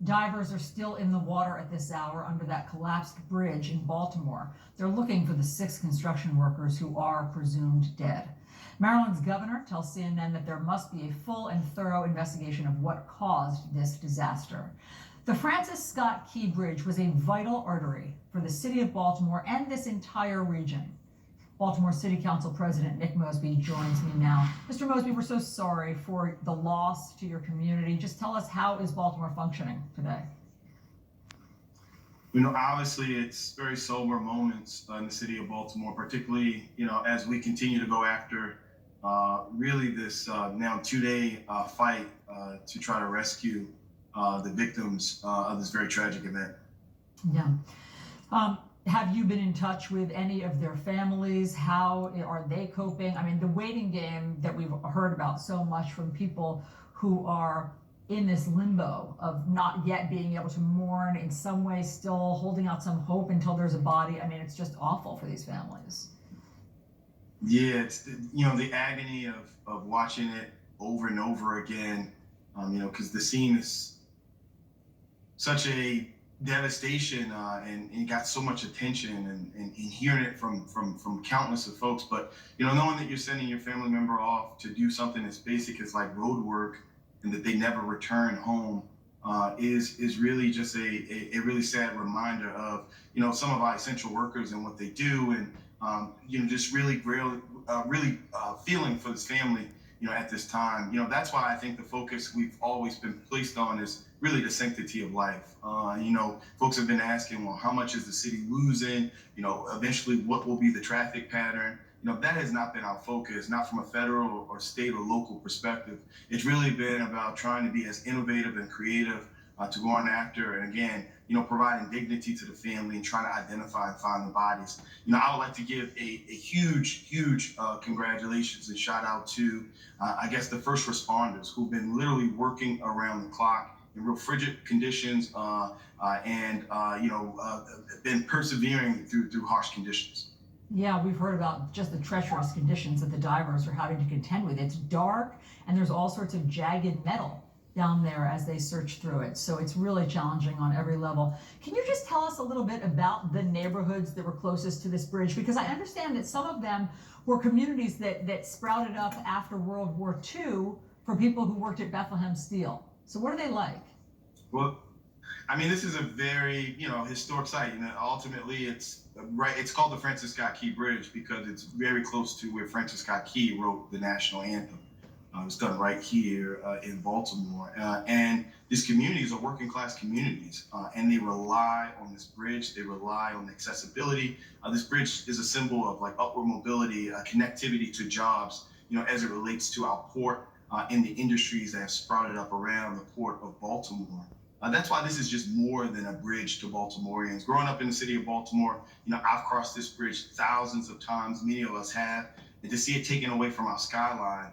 Divers are still in the water at this hour under that collapsed bridge in Baltimore. They're looking for the 6 construction workers who are presumed dead. Maryland's governor tells CNN that there must be a full and thorough investigation of what caused this disaster. The Francis Scott Key Bridge was a vital artery for the city of Baltimore and this entire region. Baltimore City Council President Nick Mosby joins me now. Mr. Mosby, we're so sorry for the loss to your community. Just tell us, how is Baltimore functioning today? Obviously it's very sober moments in the city of Baltimore, particularly, as we continue to go after really this now 2-day fight to try to rescue the victims of this very tragic event. Yeah. Have you been in touch with any of their families? How are they coping? I mean, the waiting game that we've heard about so much from people who are in this limbo of not yet being able to mourn, in some way still holding out some hope until there's a body. I mean, it's just awful for these families. Yeah, it's the agony of watching it over and over again, because the scene is such a devastation and got so much attention, and hearing it from countless of folks. But knowing that you're sending your family member off to do something as basic as like road work, and that they never return home is really just a really sad reminder of some of our essential workers and what they do, and just really feeling for this family at this time. That's why I think the focus we've always been placed on is really the sanctity of life. Folks have been asking, well, how much is the city losing? Eventually what will be the traffic pattern? That has not been our focus, not from a federal or state or local perspective. It's really been about trying to be as innovative and creative to go on after, and again, providing dignity to the family and trying to identify and find the bodies. I would like to give a huge congratulations and shout out to, I guess, the first responders who've been literally working around the clock in real frigid conditions and been persevering through harsh conditions. Yeah, we've heard about just the treacherous conditions that the divers are having to contend with. It's dark, and there's all sorts of jagged metal down there as they search through it. So it's really challenging on every level. Can you just tell us a little bit about the neighborhoods that were closest to this bridge? Because I understand that some of them were communities that sprouted up after World War II for people who worked at Bethlehem Steel. So what are they like? Well, I mean, this is a very, historic site. Ultimately, it's called the Francis Scott Key Bridge because it's very close to where Francis Scott Key wrote the national anthem. It was done right here in Baltimore. And these communities are working class communities, and they rely on this bridge. They rely on accessibility. This bridge is a symbol of like upward mobility, connectivity to jobs, as it relates to our port and the industries that have sprouted up around the port of Baltimore. That's why this is just more than a bridge to Baltimoreans. Growing up in the city of Baltimore, I've crossed this bridge thousands of times. Many of us have. And to see it taken away from our skyline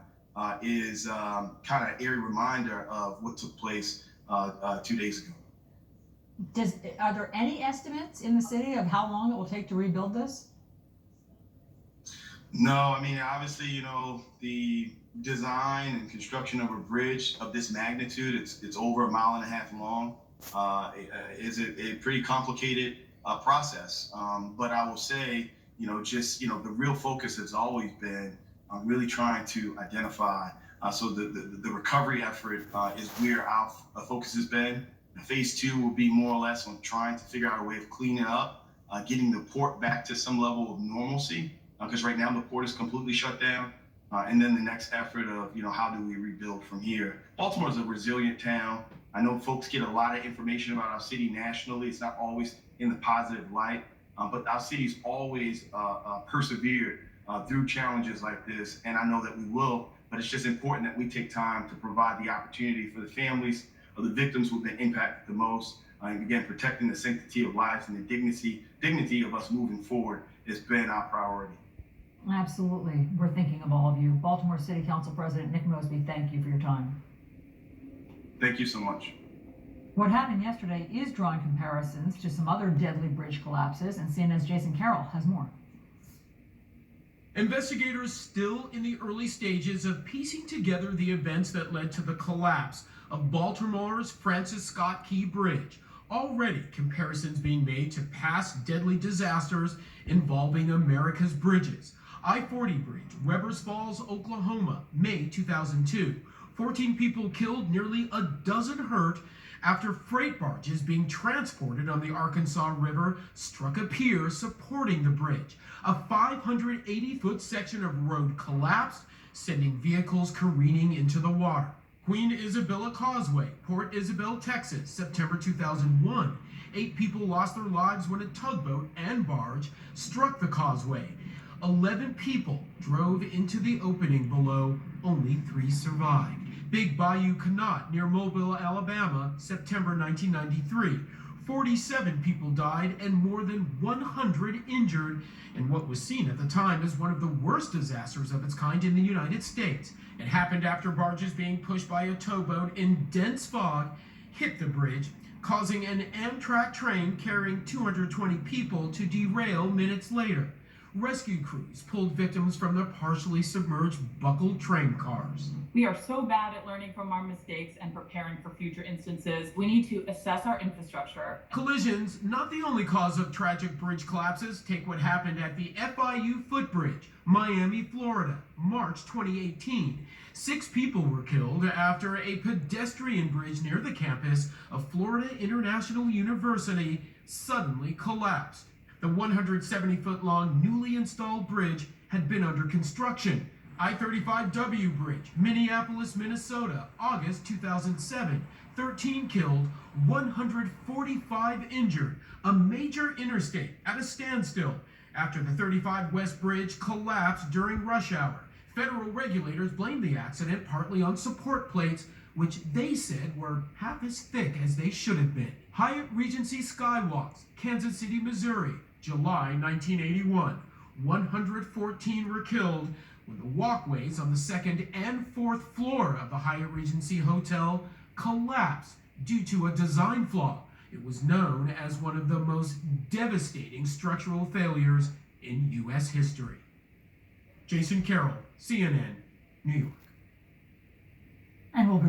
is kind of an eerie reminder of what took place 2 days ago. Are there any estimates in the city of how long it will take to rebuild this? No, I mean, obviously, the design and construction of a bridge of this magnitude, it's over 1.5 miles long, is a pretty complicated process. But I will say, the real focus has always been really trying to identify. So the recovery effort is where our focus has been. Phase 2 will be more or less on trying to figure out a way of cleaning up, getting the port back to some level of normalcy, because right now the port is completely shut down. And then the next effort of, how do we rebuild from here? Baltimore is a resilient town. I know folks get a lot of information about our city nationally. It's not always in the positive light, but our city's always persevered through challenges like this. And I know that we will, but it's just important that we take time to provide the opportunity for the families of the victims who've been impacted the most. And again, protecting the sanctity of lives and the dignity of us moving forward has been our priority. Absolutely. We're thinking of all of you. Baltimore City Council President Nick Mosby, thank you for your time. Thank you so much. What happened yesterday is drawing comparisons to some other deadly bridge collapses, and CNN's Jason Carroll has more. Investigators still in the early stages of piecing together the events that led to the collapse of Baltimore's Francis Scott Key Bridge. Already comparisons being made to past deadly disasters involving America's bridges. I-40 Bridge, Webbers Falls, Oklahoma, May 2002. 14 people killed, nearly a dozen hurt after freight barges being transported on the Arkansas River struck a pier supporting the bridge. A 580-foot section of road collapsed, sending vehicles careening into the water. Queen Isabella Causeway, Port Isabel, Texas, September 2001. 8 people lost their lives when a tugboat and barge struck the causeway. 11 people drove into the opening below, only 3 survived. Big Bayou Canot near Mobile, Alabama, September 1993. 47 people died and more than 100 injured in what was seen at the time as one of the worst disasters of its kind in the United States. It happened after barges being pushed by a towboat in dense fog hit the bridge, causing an Amtrak train carrying 220 people to derail minutes later. Rescue crews pulled victims from the partially submerged buckled train cars. We are so bad at learning from our mistakes and preparing for future instances. We need to assess our infrastructure. Collisions, not the only cause of tragic bridge collapses. Take what happened at the FIU Footbridge, Miami, Florida, March 2018. 6 people were killed after a pedestrian bridge near the campus of Florida International University suddenly collapsed. The 170-foot-long newly installed bridge had been under construction. I-35W Bridge, Minneapolis, Minnesota, August 2007. 13 killed, 145 injured. A major interstate at a standstill after the 35 West Bridge collapsed during rush hour. Federal regulators blamed the accident partly on support plates, which they said were half as thick as they should have been. Hyatt Regency Skywalks, Kansas City, Missouri, July 1981. 114 were killed when the walkways on the 2nd and 4th floor of the Hyatt Regency Hotel collapsed due to a design flaw. It was known as one of the most devastating structural failures in U.S. history. Jason Carroll, CNN, New York. And we'll be